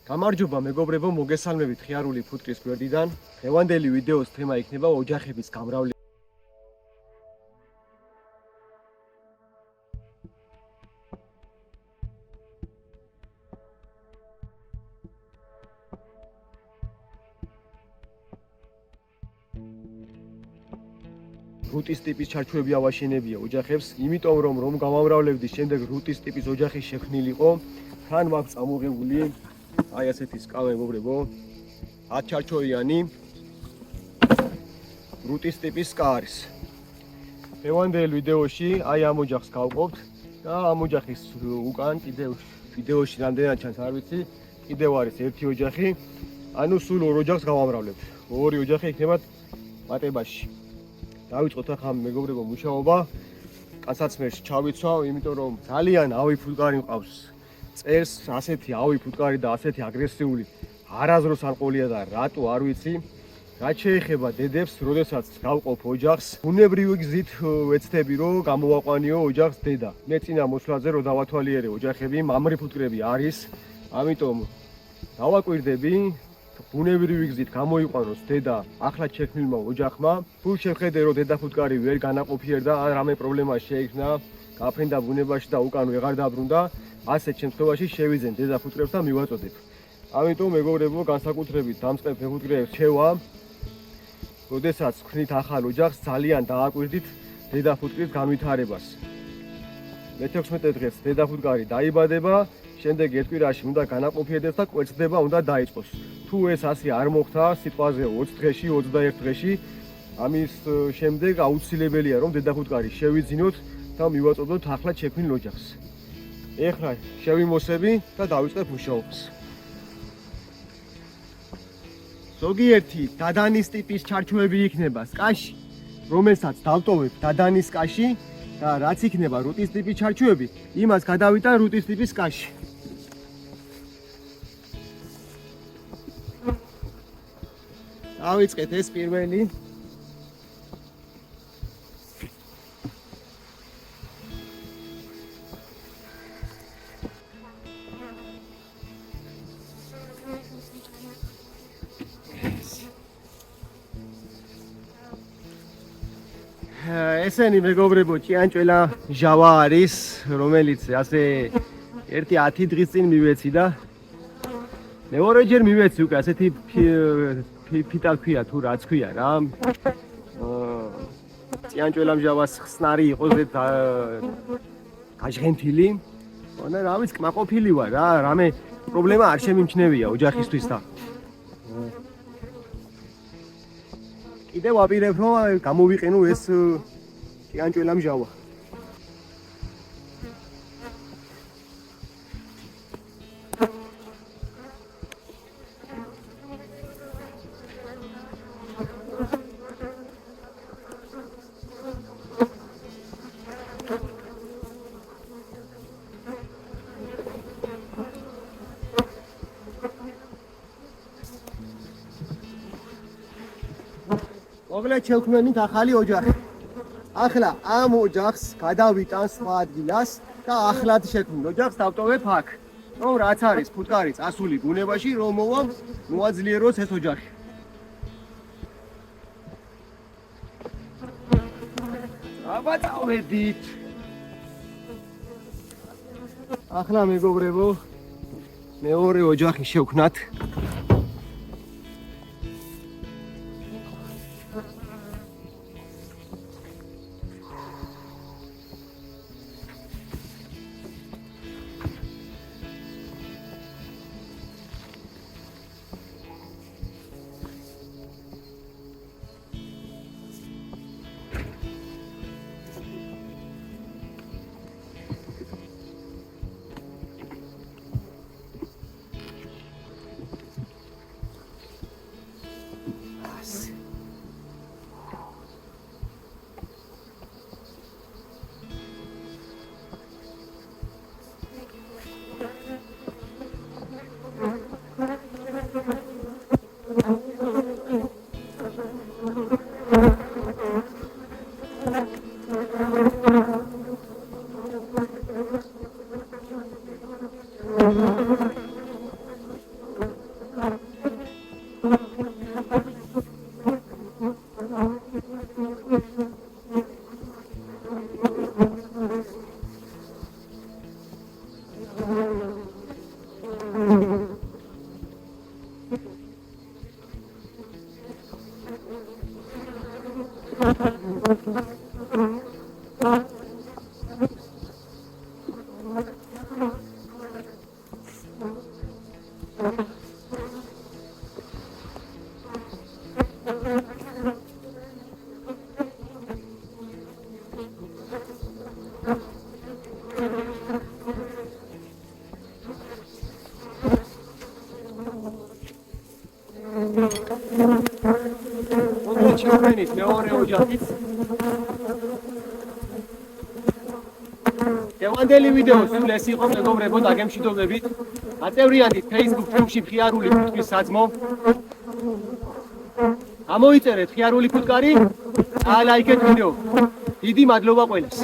გამარჯობა მეგობრებო, მოგესალმებით ხიარული ფუტკრის გვერდიდან. დღევანდელი ვიდეოს თემა იქნება ოჯახების გამრავლება. რუტის ტიპის ჩარჩოები ავაშენებია ოჯახებს, იმიტომ რომ გამამრავლებდის შემდეგ რუტის ტიპის ოჯახი შექმნილიყო, თან მაქვს წამოღებული აი ასეთი სკალა მეგობრებო, 10 ჩარჩოიანი რუტის ტიპის სკა არის. დღევანდელ ვიდეოში აი ამ ოჯახს გავყოფთ და ამ ოჯახის უკან კიდევ ვიდეოში რამდენად ჩანს არ ვიცი, კიდევ არის ერთი ოჯახი, ანუ სულ ორ ოჯახს გავამრავლებთ. ორი ოჯახი იქნება მატებაში. დავიწყოთ ახლა მეგობრებო მუშაობა. კანსაცმელში ჩავიცვავ, იმიტომ რომ ძალიან ავი ფუტკარი მყავს. წერს ასეთი ავი ფუტკარი და ასეთი აგრესიული არაზროს არ ყოლია და რატო არ ვიცი. რაც შეეხება დედებს, როდესაც გავყოფ ოჯახს, ბუნებრივი გზით ვეცდები რომ გამოვაყვანიო ოჯახს დედა. მე წინა მოსვლაზე რომ დავათვალიერე ოჯახები, მამრი ფუტკრები არის, ამიტომ დავაკვირდები ბუნებრივი გზით გამოიყვანოს დედა ახლად შექმნილმა ოჯახმა. თუ შევხედე რომ დედა ფუტკარი ვერ განაყოფიერდა ან რამე პრობლემა შეექმნა, გაფრინდა ბუნებაში და უკან ვეღარ დაბრუნდა, ასეთ შემთხვევაში შევიძენ დედა ფუტკრებს და მივაწოდებ. ამიტომ მეგობრებო, განსაკუთრებით დამწყებ ფუტკრებს შევა, როდესაც ვქნით ახალ ოჯახს, ძალიან დააკვირდით დედა ფუტკრის განვითარებას. მე-16 დღეს დედა ფუტკარი დაიბადება, შემდეგ ერთ კვირაში უნდა განაყოფიერდეს და კვერცხდება უნდა დაიწყოს. თუ ეს ასე არ მოხდა, სიტყვაზე 20 დღეში, 21 დღეში, ამის შემდეგ აუცილებელია რომ დედა ფუტკარი შევიძინოთ და მივაწოდოთ ახლად შექმნილ ოჯახს. ეხლა შევიმოსები და დავიწყებ მუშაობას. ზოგიერთი დადანის ტიპის ჩარჩოები იქნება სკაში, რომელსაც დავტოვებ დადანის სკაში და რაც იქნება რუტის ტიპის ჩარჩოები, იმას გადავიტან რუტის ტიპის სკაში. დავიწყეთ ეს პირველი. ესენი მეგობრებო, ჭიანჭველა ჟავა არის, რომელიც ასე ერთი 10 დღის წინ მივეცი და მეორეჯერ მივეცი უკვე ასეთი ფიტა ქვია თუ რაც ქვია რა. ჭიანჭველა ჟავას ხსნარი იყოს გაჟღენთილი. და რა ვიცი, კმაყოფილი ვარ რა, რამე პრობლემა არ შემიმჩნევია ოჯახისთვის და კიდევ ვაპირებ რომ გამოვიყენო ეს ჭიანჭველა ჟავა. მოგლეთ შევქმნით ახალი ოჯახი. ახლა ამ ოჯახს გადავიტან სხვა ადგილას და ახლად შექმნილ ოჯახს დავტოვებ აქ. რომ რაც არის ფუტკარი წასული ბუნებაში, რომ მოაძლიეროს ეს ოჯახი. აბაწავედით. ახლა მეგობრებო, მეორე ოჯახი შევქმნათ. ჩემპიონის მეორე ოჯახით.Ევანდელი ვიდეო სულ ეს იყო მეგობრებო, დაგემშვიდობებით. აწევრიანდით Facebook ჯგუფში მხიარული ფუტკრის საძმო. ამოიწერეთ მხიარული ფუტკარი, აალაიქეთ ვიდეო. დიდი მადლობა ყველას.